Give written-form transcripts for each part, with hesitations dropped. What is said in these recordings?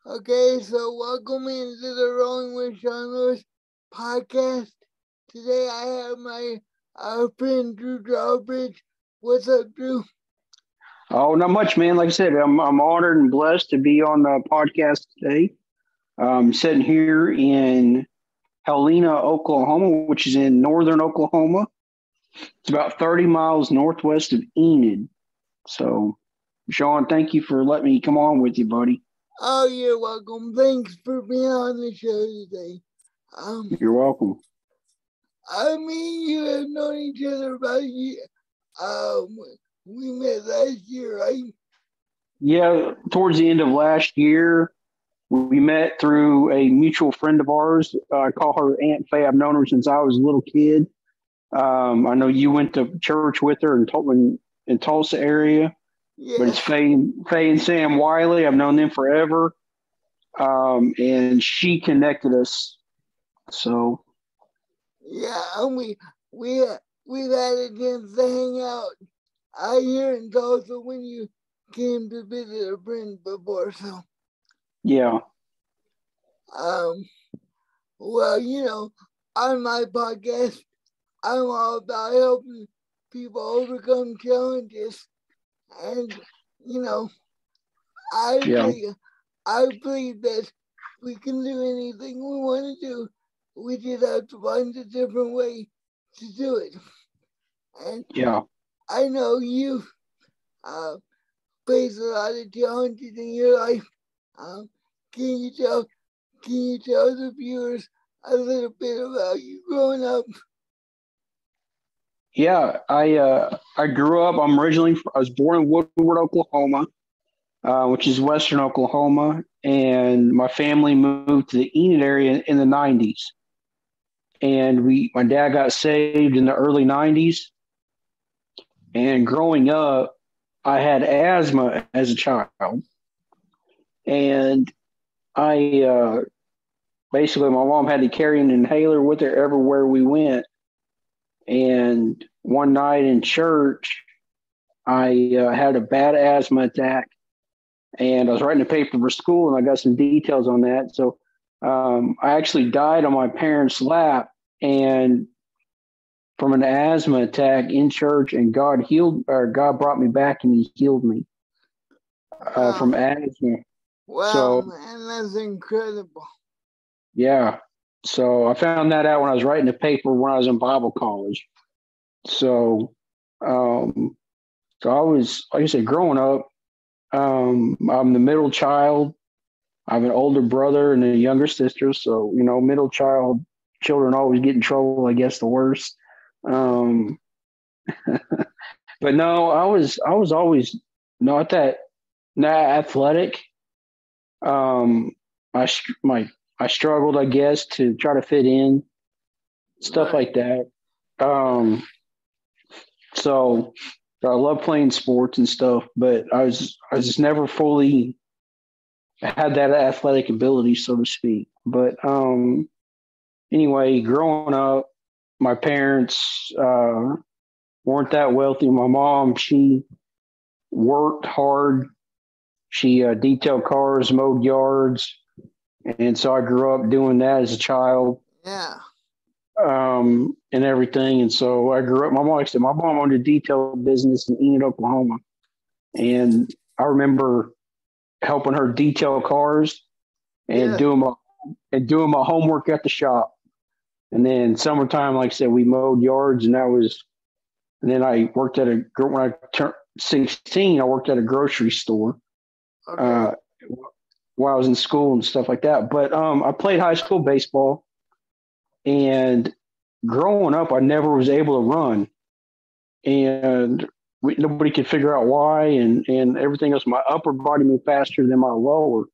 Okay, so welcome into the Rolling with Sean Lewis podcast. Today I have my friend Drew Drawbridge. What's up, Drew? Oh, not much, man. Like I said, I'm honored and blessed to be on the podcast today. I'm sitting here in Helena, Oklahoma, which is in northern Oklahoma. It's about 30 miles northwest of Enid. So, Sean, thank you for letting me come on with you, buddy. Oh, you're welcome. Thanks for being on the show today. You're welcome. You have known each other about a year. We met last year, right? Yeah, towards the end of last year, we met through a mutual friend of ours. I call her Aunt Faye. I've known her since I was a little kid. I know you went to church with her in Tulsa area, but it's Faye and Sam Wiley. I've known them forever, and she connected us. So yeah, and we've had a chance to hang out here in Tulsa when you came to visit a friend before. So yeah. Well, on my podcast, I'm all about helping people overcome challenges. And, I believe that we can do anything we want to do. We just have to find a different way to do it. And I know you've faced a lot of challenges in your life. Can you tell the viewers a little bit about you growing up? Yeah, I grew up. I was born in Woodward, Oklahoma, which is western Oklahoma, and my family moved to the Enid area in the '90s. And my dad got saved in the early '90s. And growing up, I had asthma as a child, and I basically my mom had to carry an inhaler with her everywhere we went. And one night in church, I had a bad asthma attack, and I was writing a paper for school, and I got some details on that. So I actually died on my parents' lap, and from an asthma attack in church, and God brought me back, and He healed me from asthma. Wow, so, man, that's incredible. Yeah. So I found that out when I was writing a paper when I was in Bible college. So, so I was, like I said, growing up, I'm the middle child. I have an older brother and a younger sister. So, middle children always get in trouble, I guess the worst. But no, I was always not athletic. I struggled, I guess, to try to fit in, stuff like that. So I love playing sports and stuff, but I just never fully had that athletic ability, so to speak. But anyway, growing up, my parents weren't that wealthy. My mom, she worked hard. She detailed cars, mowed yards. And so I grew up doing that as a child. Yeah. And everything. And so I grew up, my mom owned a detail business in Enid, Oklahoma. And I remember helping her detail cars and doing my homework at the shop. And then summertime, like I said, we mowed yards, and then I worked when I turned 16, I worked at a grocery store. Okay. While I was in school and stuff like that. But I played high school baseball, and growing up, I never was able to run, and nobody could figure out why, and everything else. My upper body moved faster than my lower,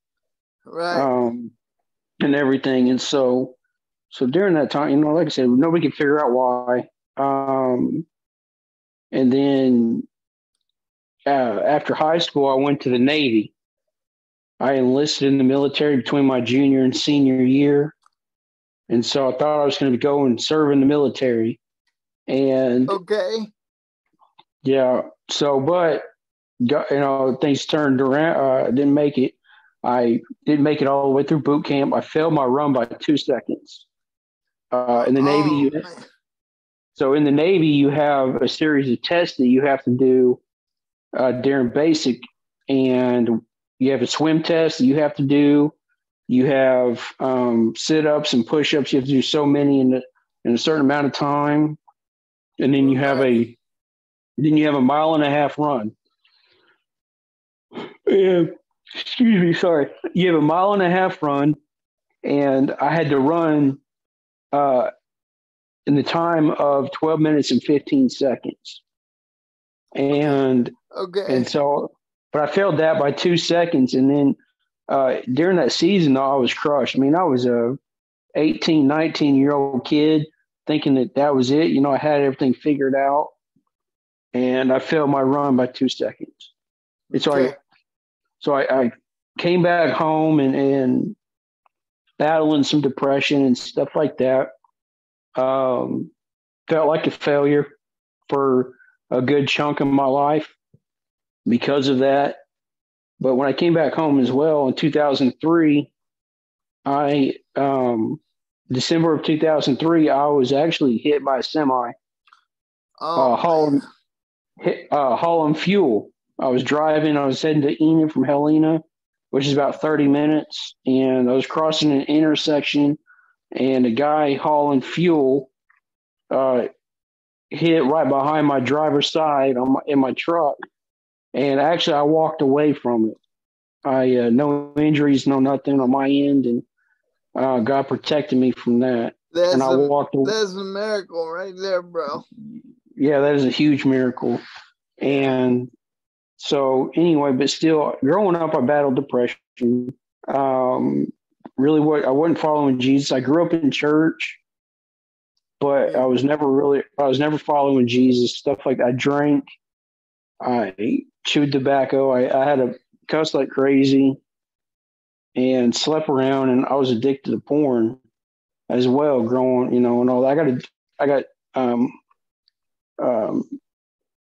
right? And everything. And so during that time, like I said, nobody could figure out why. And then after high school, I went to the Navy. I enlisted in the military between my junior and senior year. And so I thought I was going to go and serve in the military. And yeah, so, but, things turned around. I didn't make it. I didn't make it all the way through boot camp. I failed my run by 2 seconds. In the Navy, so in the Navy, you have a series of tests that you have to do during basic, and you have a swim test that you have to do. You have sit-ups and push-ups. You have to do so many in a certain amount of time, and then you have a 1.5 mile run. Excuse me, sorry. You have a 1.5 mile run, and I had to run in the time of 12 minutes and 15 seconds. And so, but I failed that by 2 seconds. And then during that season, I was crushed. I mean, I was a 18, 19-year-old kid thinking that was it. I had everything figured out. And I failed my run by 2 seconds. And so I came back home and battling some depression and stuff like that. Felt like a failure for a good chunk of my life because of that. But when I came back home as well in 2003, December of 2003, I was actually hit by a semi hauling fuel. I was driving. I was heading to Enid from Helena, which is about 30 minutes. And I was crossing an intersection, and a guy hauling fuel hit right behind my driver's side in my truck. And actually, I walked away from it. No injuries, no nothing on my end. And God protected me from that. And I walked away. That's a miracle right there, bro. Yeah, that is a huge miracle. And so anyway, but still, growing up, I battled depression. Really, I wasn't following Jesus. I grew up in church, but I was never following Jesus. Stuff like that. I drank, I chewed tobacco. I had a cuss like crazy, and slept around, and I was addicted to porn as well. Growing, and all that. I got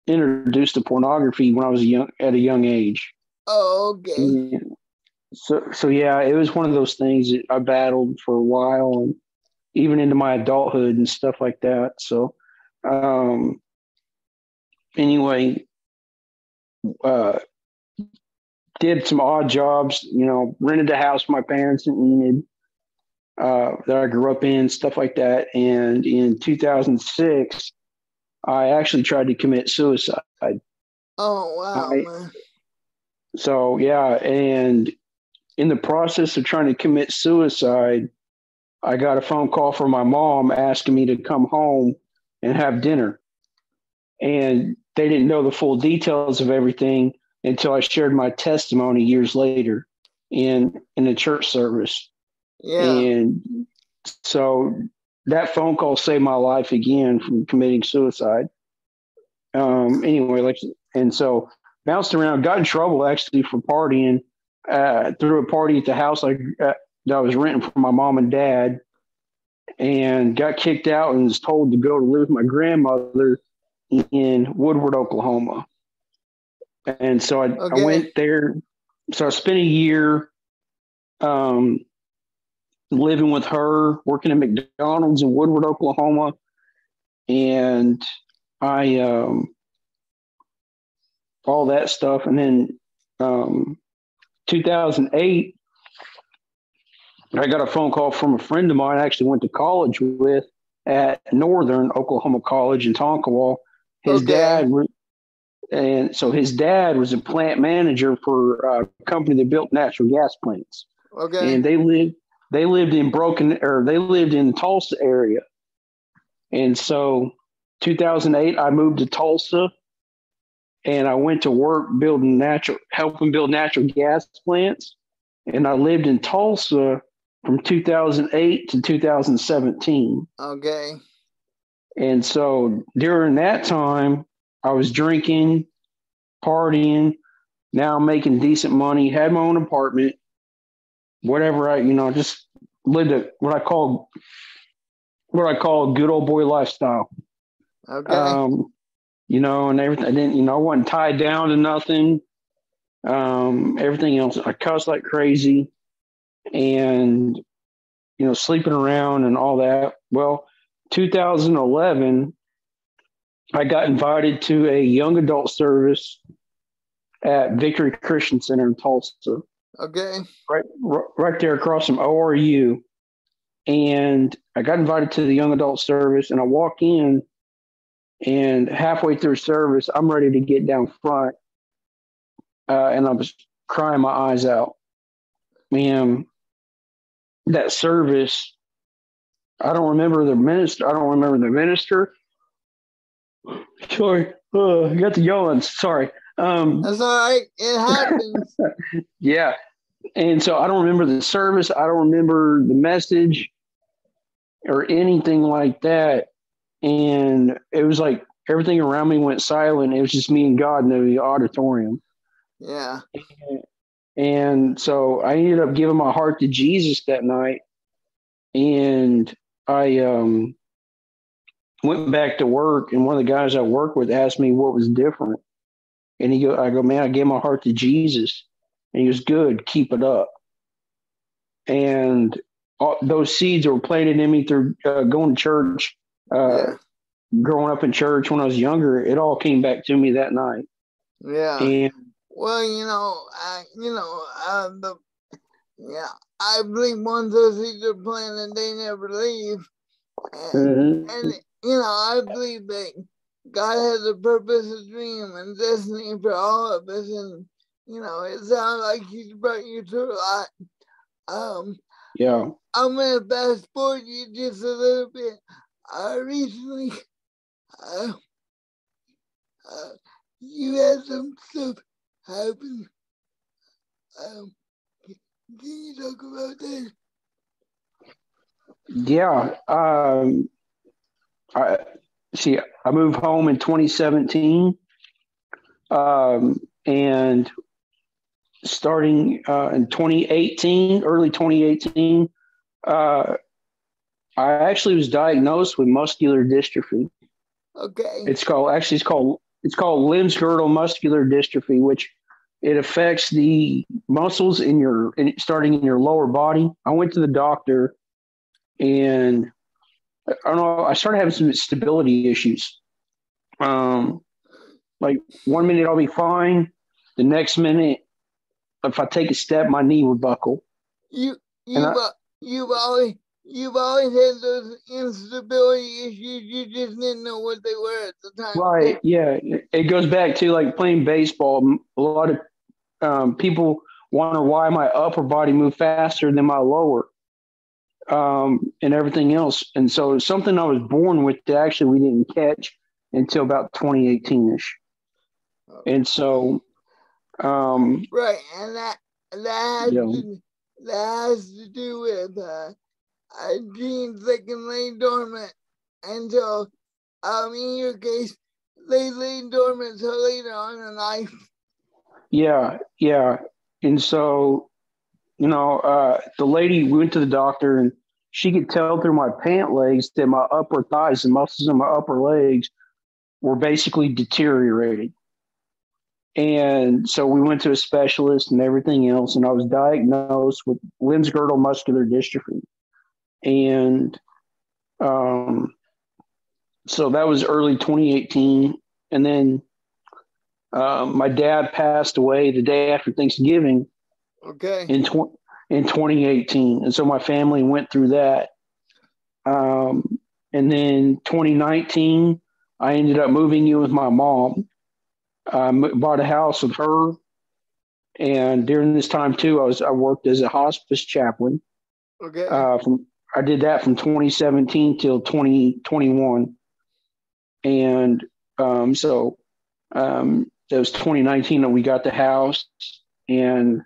introduced to pornography when I was at a young age. Oh, okay. Yeah. So yeah, it was one of those things that I battled for a while, and even into my adulthood and stuff like that. So, anyway, did some odd jobs, rented a house for my parents in Enid that I grew up in, stuff like that. And in 2006, I actually tried to commit suicide. Oh, wow, man. So, yeah, and in the process of trying to commit suicide, I got a phone call from my mom asking me to come home and have dinner. And they didn't know the full details of everything until I shared my testimony years later in a church service. Yeah. And so that phone call saved my life again from committing suicide. Anyway, and so bounced around, got in trouble actually for partying. Threw a party at the house that I was renting from my mom and dad, and got kicked out and was told to go to live with my grandmother in Woodward, Oklahoma. And so I went there. So I spent a year living with her, working at McDonald's in Woodward, Oklahoma. And all that stuff. And then 2008, I got a phone call from a friend of mine I actually went to college with at Northern Oklahoma College in Tonkawa. His dad was a plant manager for a company that built natural gas plants. Okay. And they lived in the Tulsa area. And so 2008, I moved to Tulsa, and I went to work helping build natural gas plants. And I lived in Tulsa from 2008 to 2017. Okay. And so during that time, I was drinking, partying. Now I'm making decent money, had my own apartment, whatever. Just lived what I call a good old boy lifestyle. Okay. And everything. I didn't, I wasn't tied down to nothing. everything else. I cussed like crazy and, sleeping around and all that. Well, 2011, I got invited to a young adult service at Victory Christian Center in Tulsa. Okay. Right there across from ORU. And I got invited to the young adult service, and I walk in, and halfway through service, I'm ready to get down front. And I was crying my eyes out. Man, that service, I don't remember the minister. Sorry, I got the yawns. Sorry. That's all right. It happens. Yeah. And so I don't remember the service. I don't remember the message or anything like that. And it was like everything around me went silent. It was just me and God in the auditorium. Yeah. And so I ended up giving my heart to Jesus that night. And I went back to work, and one of the guys I work with asked me what was different. And I go, man, I gave my heart to Jesus. And he goes, good, keep it up. And those seeds were planted in me through going to church, growing up in church when I was younger. It all came back to me that night. Yeah. And well, I believe once those seeds are planted, they never leave. And I believe that God has a purpose, a dream, and destiny for all of us. And, it sounds like He's brought you through a lot. Yeah. I'm going to fast forward you just a little bit. Recently, you had some stuff happen. Can you talk about that? Yeah. I moved home in 2017. And starting in 2018, early 2018, I actually was diagnosed with muscular dystrophy. Okay. It's called limb girdle muscular dystrophy, which it affects the muscles starting in your lower body. I went to the doctor, and I don't know, I started having some stability issues. Like 1 minute I'll be fine. The next minute, if I take a step, my knee would buckle. You've always had those instability issues. You just didn't know what they were at the time. Right. Yeah. It goes back to like playing baseball. A lot of people wonder why my upper body moved faster than my lower, and everything else. And so it's something I was born with that actually we didn't catch until about 2018-ish. And so, right, and that has to do with genes that can lay dormant until, in your case, they lay dormant until later on in life. Yeah. And so, the lady, we went to the doctor, and she could tell through my pant legs that my upper thighs, the muscles in my upper legs, were basically deteriorating. And so we went to a specialist and everything else, and I was diagnosed with limb girdle muscular dystrophy. And so that was early 2018. And then my dad passed away the day after Thanksgiving. Okay. In 2018. And so my family went through that. And then 2019, I ended up moving in with my mom. Bought a house with her, and during this time too, I worked as a hospice chaplain. Okay. I did that from 2017 till 2021, and so it was 2019 that we got the house, and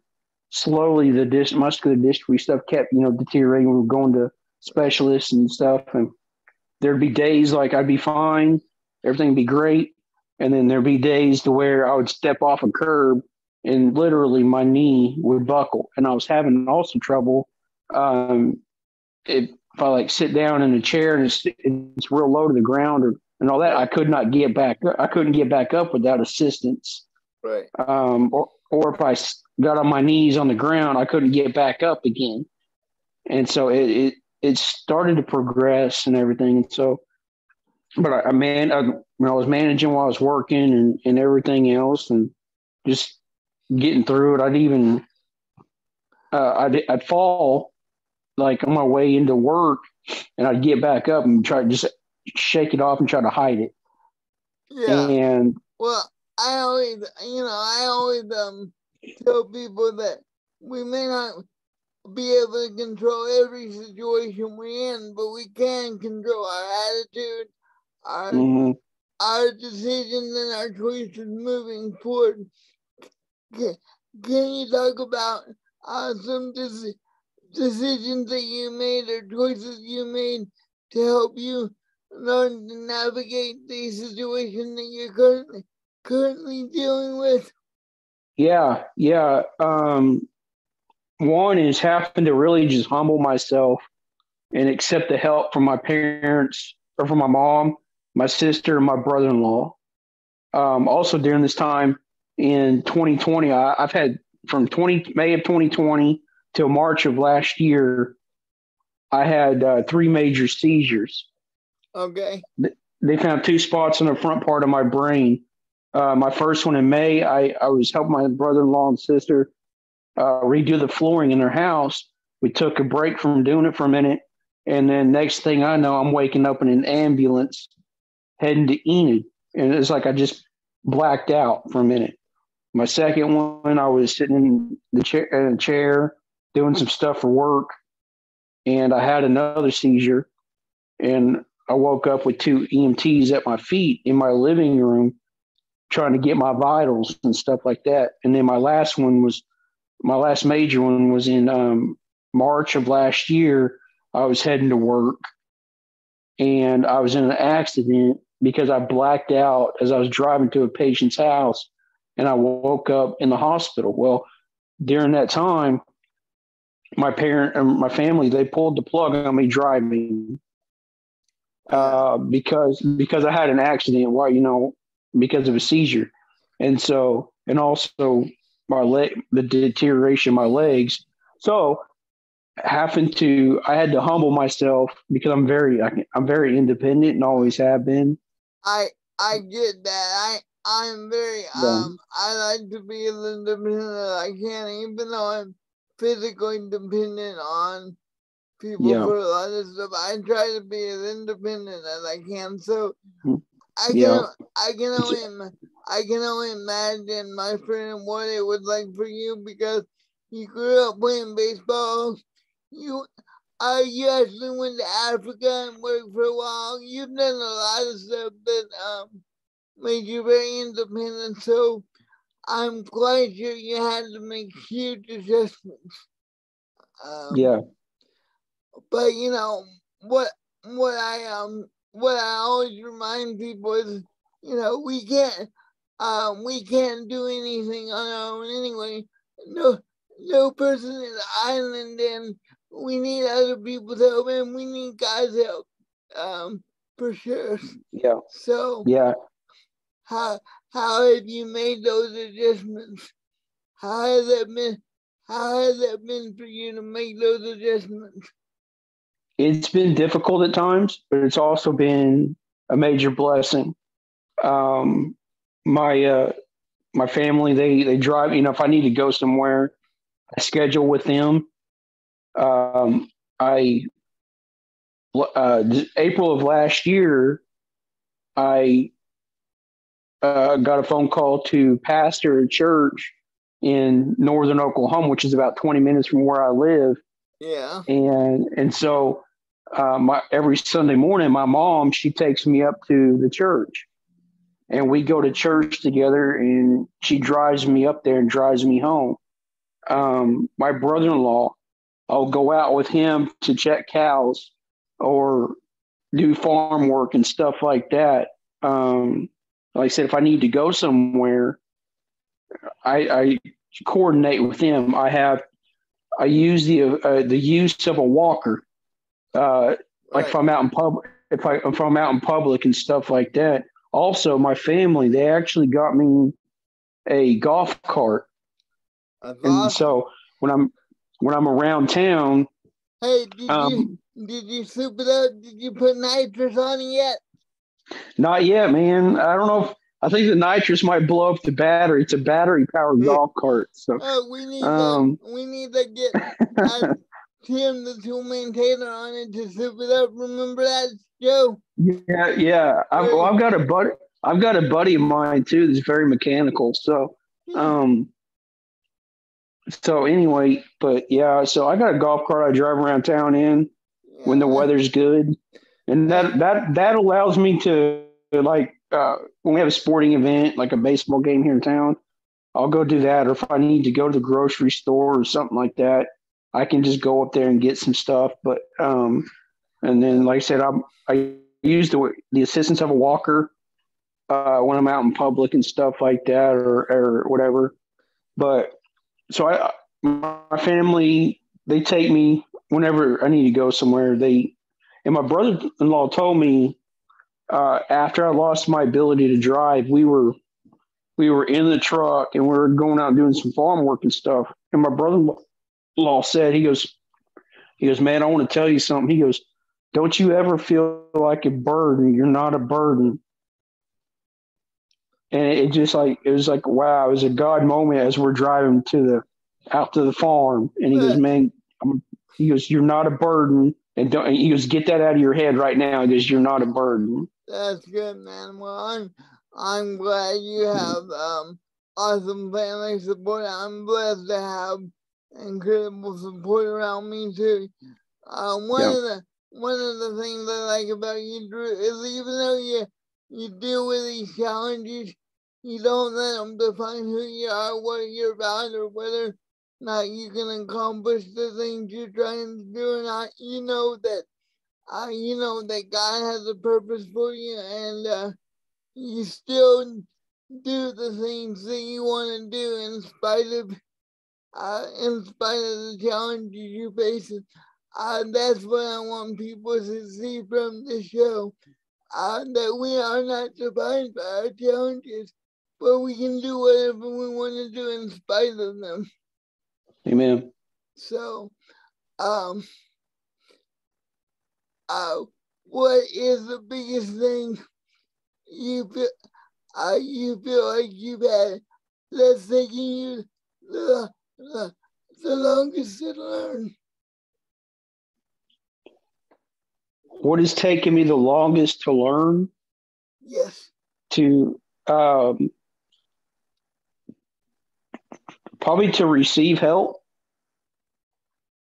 slowly the muscular dystrophy stuff kept deteriorating. We were going to specialists and stuff, and there'd be days like I'd be fine, everything would be great. And then there'd be days to where I would step off a curb and literally my knee would buckle. And I was having also trouble if I like sit down in a chair and it's real low to the ground and all that, I could not get back. I couldn't get back up without assistance. Right. or if I got on my knees on the ground, I couldn't get back up again. And so it started to progress and everything. And so, but I was managing while I was working and everything else, and just getting through it. I'd fall like on my way into work, and I'd get back up and try to just shake it off and try to hide it. Yeah. And well, I always tell people that we may not be able to control every situation we're in, but we can control our attitude, our decisions, and our choices moving forward. Can you talk about some decisions that you made or choices you made to help you learn to navigate the situation that you're currently dealing with? Yeah. One is having to really just humble myself and accept the help from my parents, or from my mom, my sister, and my brother-in-law. Also during this time in 2020, I've had from May of 2020 till March of last year, I had 3 major seizures. Okay. They found 2 spots on the front part of my brain. My first one in May, I was helping my brother-in-law and sister redo the flooring in their house. We took a break from doing it for a minute, and then next thing I know, I'm waking up in an ambulance heading to Enid, and it's like I just blacked out for a minute. My second one, I was sitting in a chair doing some stuff for work, and I had another seizure, and I woke up with 2 EMTs at my feet in my living room trying to get my vitals and stuff like that. And then my last major one was in March of last year. I was heading to work, and I was in an accident because I blacked out as I was driving to a patient's house, and I woke up in the hospital. Well, during that time, my parent and my family, they pulled the plug on me driving because I had an accident because of a seizure. And also the deterioration of my legs. So I had to humble myself because I'm very independent and always have been. I get that. I'm very I like to be as independent as I can, even though I'm physically dependent on people for a lot of stuff. I try to be as independent as I can. So I can only imagine, my friend, what it was like for you, because you grew up playing baseball. You actually went to Africa and worked for a while. You've done a lot of stuff that made you very independent. So I'm quite sure you had to make huge adjustments. But what I always remind people is, we can't do anything on our own anyway. No person is an island, and we need other people's help, and we need God's help, for sure. Yeah. So how have you made those adjustments? How has that been for you to make those adjustments? It's been difficult at times, but it's also been a major blessing. My family, they drive. If I need to go somewhere, I schedule with them. April of last year, I got a phone call to pastor a church in northern Oklahoma, which is about 20 minutes from where I live. Yeah. And so every Sunday morning, my mom, she takes me up to the church, and we go to church together, and she drives me up there and drives me home. My brother-in-law, I'll go out with him to check cows or do farm work and stuff like that. Like I said, if I need to go somewhere, I coordinate with him. I use the use of a walker, like if I'm out in public, if I'm out in public and stuff like that. Also, my family, they actually got me a golf cart And so when I'm around town, hey, did you soup it up? Did you put nitrous on it yet? Not yet, man. I don't know. I think the nitrous might blow up the battery. It's a battery powered golf cart. So we need to get Tim, the tool maintainer, on it to soup it up. Remember that, Joe? Yeah. I've got a buddy. I've got a buddy of mine too that's very mechanical. So, so anyway, but yeah. So I got a golf cart I drive around town in when the weather's good, and that allows me to like when we have a sporting event like a baseball game here in town. I'll go do that, or if I need to go to the grocery store or something like that, I can just go up there and get some stuff. But and then, like I said, I use the assistance of a walker when I'm out in public and stuff like that, or whatever. But so my family, they take me whenever I need to go somewhere. And my brother-in-law told me after I lost my ability to drive, we were in the truck and we were going out and doing some farm work and stuff. And my brother-in-law said, he goes, man, I want to tell you something. He goes, don't you ever feel like a burden. You're not a burden. And it was like, wow, it was a God moment as we're driving out to the farm. And he goes, man, you're not a burden. And he goes, get that out of your head right now. He goes, you're not a burden. That's good, man. Well, I'm glad you have awesome family support. I'm blessed to have incredible support around me too. One of the things I like about you, Drew, is even though you deal with these challenges, you don't let them define who you are, what you're about, or whether or not you can accomplish the things you're trying to do or not. You know that God has a purpose for you, and you still do the things that you want to do in spite of the challenges you face. That's what I want people to see from the show. That we are not defined by our challenges, but we can do whatever we want to do in spite of them. Amen. So, what is the biggest thing you feel like you've had that's taking you the longest to learn? What has taken me the longest to learn? Yes. To probably to receive help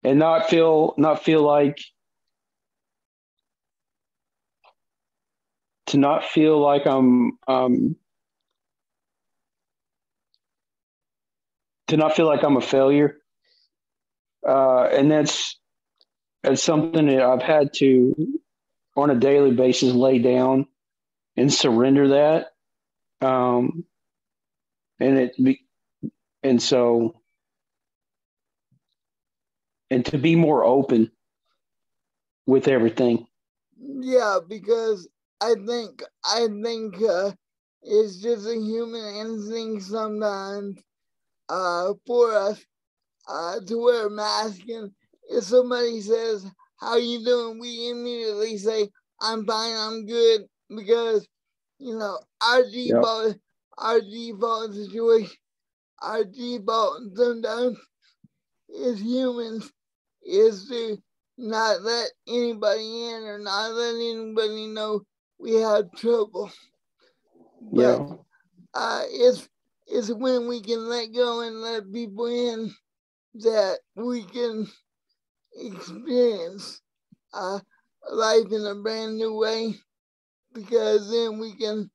and not feel like I'm to not feel like I'm a failure. And that's something that I've had to, on a daily basis, lay down and surrender that. And to be more open with everything. Yeah, because I think it's just a human instinct sometimes for us to wear a mask, and if somebody says, how you doing? We immediately say, I'm fine, I'm good, because our default situation, our default sometimes as humans is to not let anybody in or not let anybody know we have trouble. But it's when we can let go and let people in that we can experience life in a brand new way, because then we can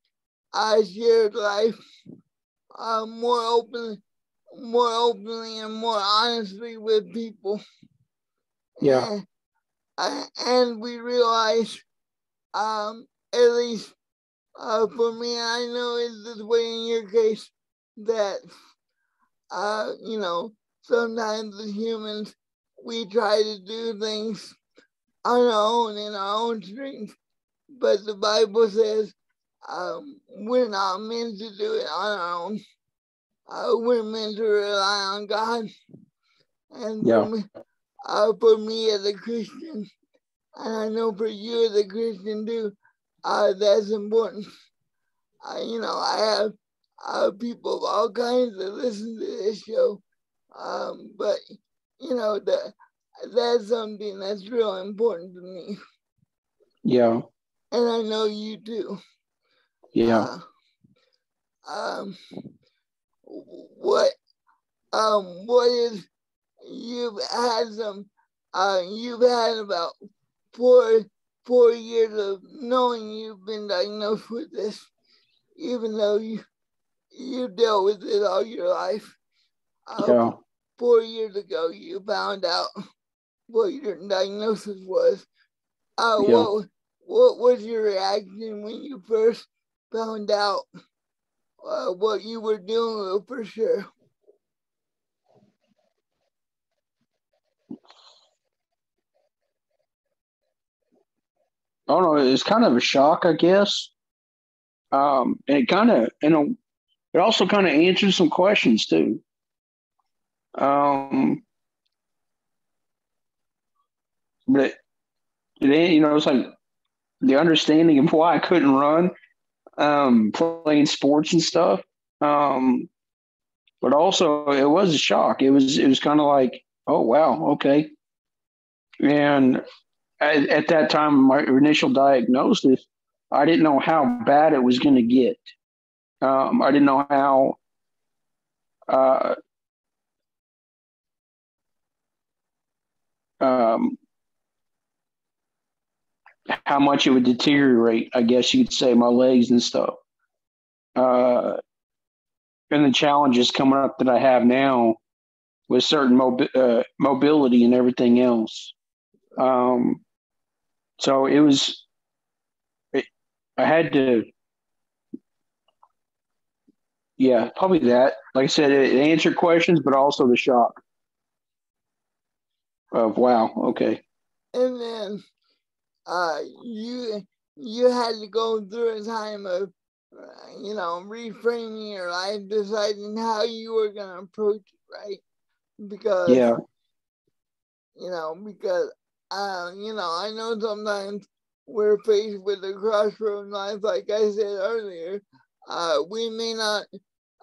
share life more openly and more honestly with people. Yeah. And we realize, at least for me, I know it's this way in your case, that sometimes as humans we try to do things on our own in our own strength, but the Bible says we're not meant to do it on our own. we're meant to rely on God. And for me as a Christian, and I know for you as a Christian too, that's important. I have people of all kinds that listen to this show, but that's something that's real important to me. Yeah. And I know you do. Yeah. What is you've had about 4 years of knowing you've been diagnosed with this, even though you dealt with it all your life. 4 years ago, you found out what your diagnosis was. What was your reaction when you first found out what you were dealing with for sure? I don't know. It's kind of a shock, I guess. And it kind of, it also kind of answers some questions too. But it's like the understanding of why I couldn't run, playing sports and stuff. But also it was a shock. It was kind of like, oh wow, okay. And at that time, my initial diagnosis, I didn't know how bad it was going to get. I didn't know how. How much it would deteriorate, I guess you could say, my legs and stuff. And the challenges coming up that I have now with certain mobility and everything else. So I had to, probably that. Like I said, it answered questions, but also the shock of, wow, okay. And then you had to go through a time of, reframing your life, deciding how you were going to approach it, right? Because, I know sometimes we're faced with a crossroad in life, like I said earlier. We may not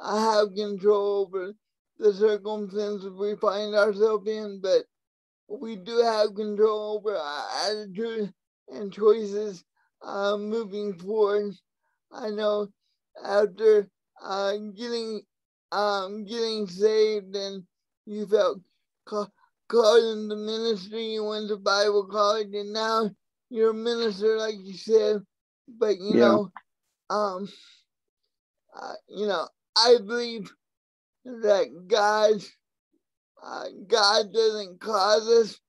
have control over the circumstances we find ourselves in, but we do have control over our attitude and choices moving forward. I know after getting saved and you felt called into ministry, you went to Bible college, and now you're a minister, like you said. But I believe that God doesn't cause us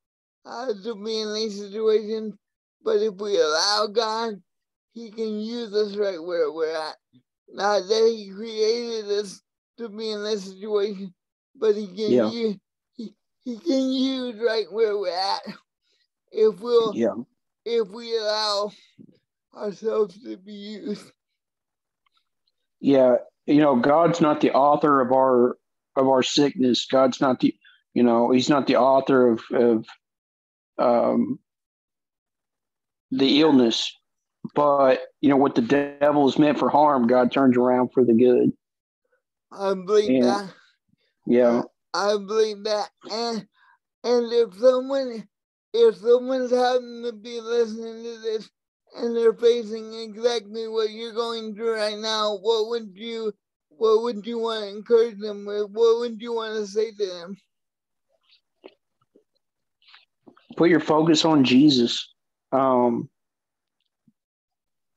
to be in these situations, but if we allow God, He can use us right where we're at. Not that He created us to be in this situation, but He can he can use right where we're at if we allow ourselves to be used. Yeah, God's not the author of our sickness. God's not the, He's not the author of the illness. But what the devil is meant for harm, God turns around for the good. I believe that. Yeah. I believe that. And if someone's having to be listening to this and they're facing exactly what you're going through right now, what would you want to encourage them with? What would you want to say to them? Put your focus on Jesus.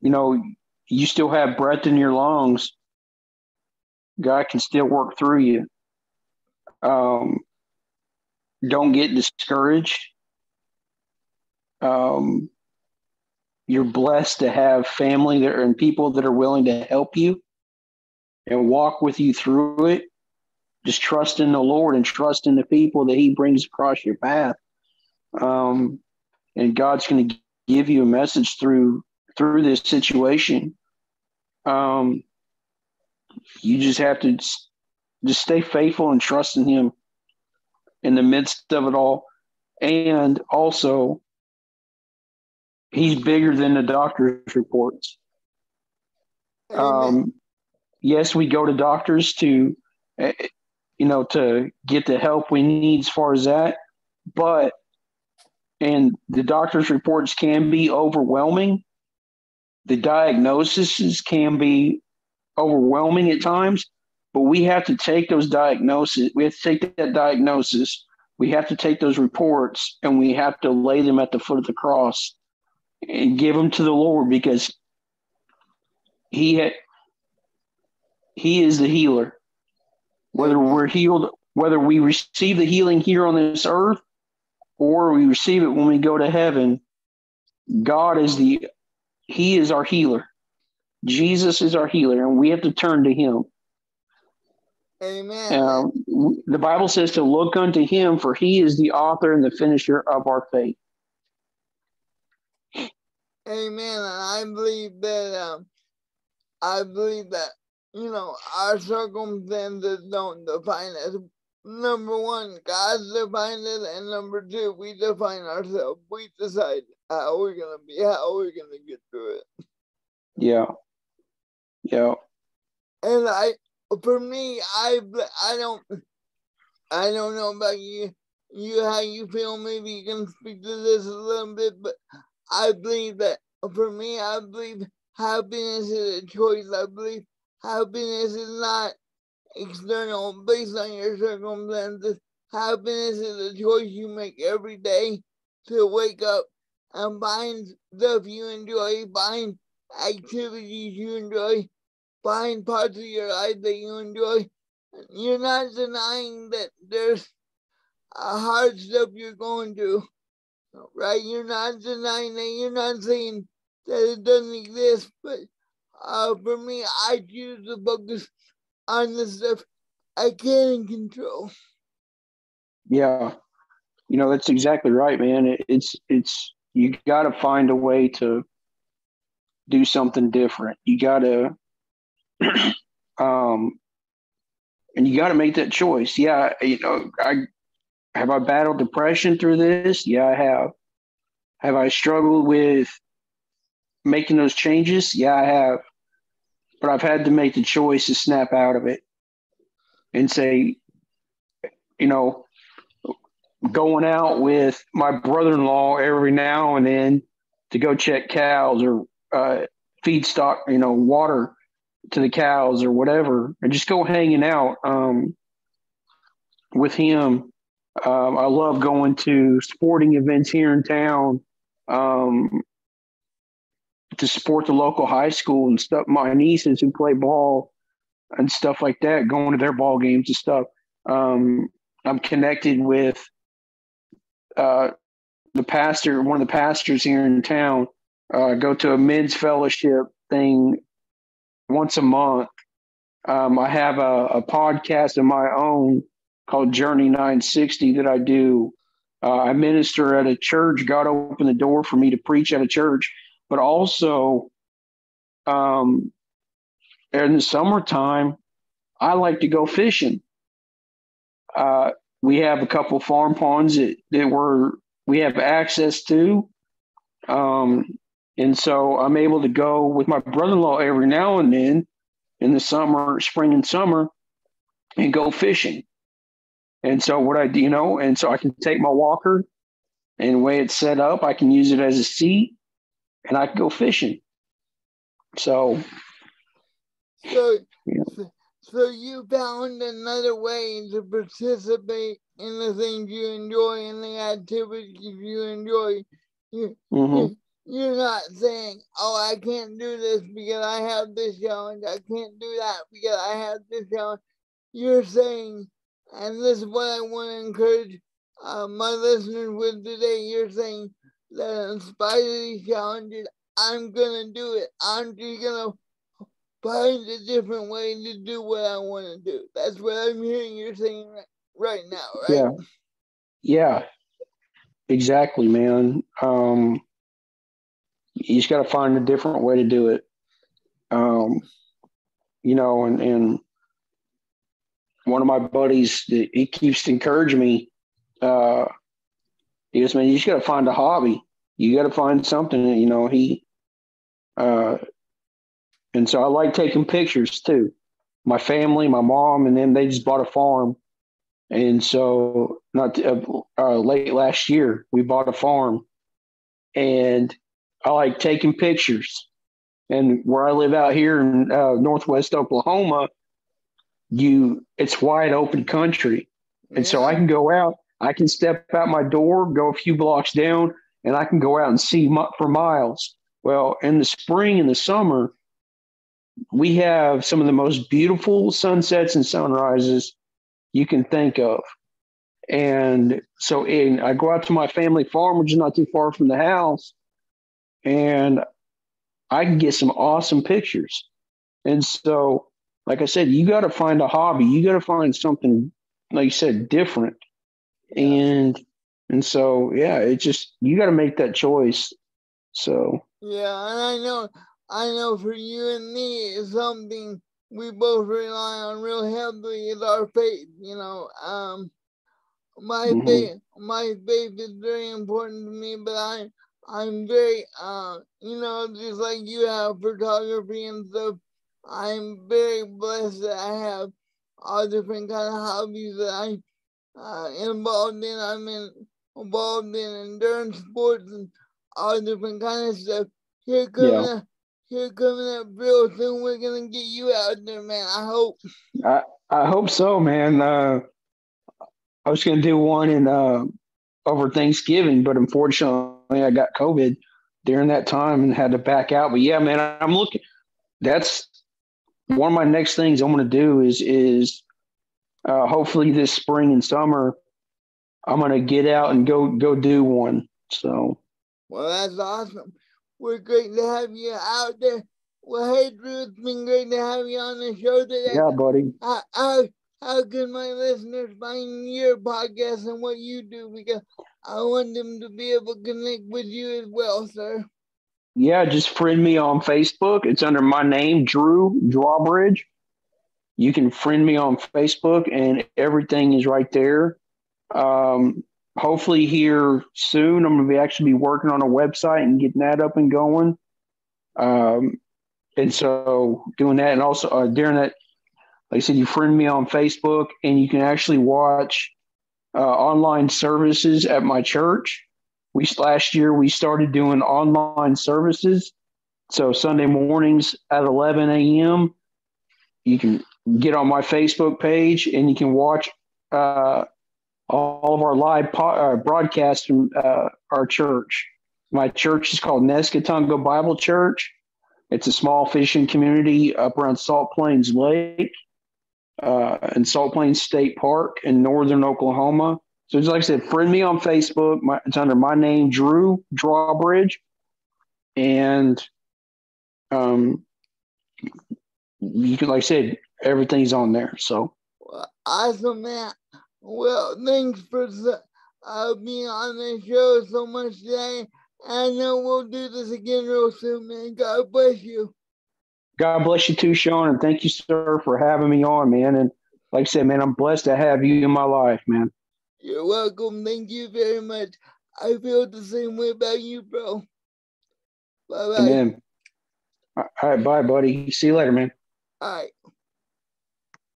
You still have breath in your lungs. God can still work through you. Don't get discouraged. You're blessed to have family there and people that are willing to help you and walk with you through it. Just trust in the Lord and trust in the people that He brings across your path. And God's going to give you a message through this situation. You just have to just stay faithful and trust in him in the midst of it all. And also, he's bigger than the doctor's reports. Yes, we go to doctors to, to get the help we need as far as that. And the doctor's reports can be overwhelming. The diagnoses can be overwhelming at times, but we have to take those diagnoses. We have to take that diagnosis. We have to take those reports and we have to lay them at the foot of the cross and give them to the Lord, because He is the healer. Whether we're healed, whether we receive the healing here on this earth or we receive it when we go to heaven, He is our healer. Jesus is our healer, and we have to turn to Him. Amen. The Bible says to look unto Him, for He is the author and the finisher of our faith. Amen. And I believe that our circumstances don't define us. Number one, God defines us, and number two, we define ourselves. We decide how we're gonna be, how we're gonna get through it. Yeah. And for me, I don't know about you how you feel. Maybe you can speak to this a little bit, but I believe that for me, I believe happiness is a choice. I believe happiness is not external based on your circumstances. Happiness is a choice you make every day to wake up and find stuff you enjoy, find activities you enjoy, find parts of your life that you enjoy. You're not denying that there's a hard stuff you're going through, right? You're not denying that. You're not saying that it doesn't exist, but for me, I choose to focus on the stuff I can control. Yeah, that's exactly right, man. It's you got to find a way to do something different. You got to, and you got to make that choice. Yeah, I battled depression through this. Yeah, I have. Have I struggled with making those changes? Yeah, I have. But I've had to make the choice to snap out of it and say, going out with my brother-in-law every now and then to go check cows or feed stock, water to the cows or whatever, and just go hanging out with him. I love going to sporting events here in town to support the local high school and stuff. My nieces who play ball and stuff like that, going to their ball games and stuff. I'm connected with one of the pastors here in town. Go to a men's fellowship thing once a month. I have a podcast of my own called Journey 960 that I do. I minister at a church. God opened the door for me to preach at a church, but also in the summertime, I like to go fishing. We have a couple farm ponds that we have access to. And so I'm able to go with my brother-in-law every now and then in the spring and summer, and go fishing. And so what I do, and so I can take my walker, and the way it's set up, I can use it as a seat and I can go fishing. So you found another way to participate in the things you enjoy and the activities you enjoy. You're not saying, oh, I can't do this because I have this challenge. I can't do that because I have this challenge. You're saying, and this is what I want to encourage my listeners with today. You're saying that in spite of these challenges, I'm going to do it. I'm just going to find a different way to do what I want to do. That's what I'm hearing you're saying right now, right? Yeah, exactly, man. You just got to find a different way to do it. And one of my buddies, he keeps encouraging me. He goes, man, you just got to find a hobby. You got to find something, and so I like taking pictures too. My family, my mom, and them, they just bought a farm. And so not late last year, we bought a farm, and I like taking pictures. And where I live out here in Northwest Oklahoma, it's wide open country. And so I can go out, I can step out my door, go a few blocks down, and I can go out and see for miles. Well, in the spring and the summer, we have some of the most beautiful sunsets and sunrises you can think of. And so I go out to my family farm, which is not too far from the house, and I can get some awesome pictures. And so, like I said, you got to find a hobby. You got to find something, like you said, different. Yeah. And so, yeah, it's just, you got to make that choice. So. Yeah, and I know for you and me, it's something we both rely on real heavily is our faith, My faith is very important to me, but I'm very just like you have photography and stuff. I'm very blessed that I have all different kind of hobbies that I'm involved in. Involved in endurance sports and all different kind of stuff. Here coming up real soon. We're gonna get you out there, man. I hope. I hope so, man. I was going to do one in over Thanksgiving, but unfortunately I got COVID during that time and had to back out. But yeah, man, I'm looking. That's one of my next things I'm going to do is hopefully this spring and summer I'm going to get out and go do one. So. Well, that's awesome. We're great to have you out there. Well, hey, Drew, it's been great to have you on the show today. Yeah, buddy. How can my listeners find your podcast and what you do? Because I want them to be able to connect with you as well, sir. Yeah, just friend me on Facebook. It's under my name, Drew Drawbridge. You can friend me on Facebook, and everything is right there. Hopefully here soon, I'm going to actually be working on a website and getting that up and going. And so doing that, and also during that, like I said, you friend me on Facebook, and you can actually watch online services at my church. Last year we started doing online services. So Sunday mornings at 11 a.m. you can get on my Facebook page and you can watch all of our live broadcasts from our church. My church is called Nescatunga Bible Church. It's a small fishing community up around Salt Plains Lake and Salt Plains State Park in northern Oklahoma. So just like I said, friend me on Facebook. It's under my name, Drew Drawbridge. And you can, like I said, everything's on there. So awesome, man. Well, thanks for being on the show so much today. I know we'll do this again real soon, man. God bless you. God bless you too, Sean, and thank you, sir, for having me on, man. And like I said, man, I'm blessed to have you in my life, man. You're welcome. Thank you very much. I feel the same way about you, bro. Bye-bye. Amen. All right, bye, buddy. See you later, man. All right.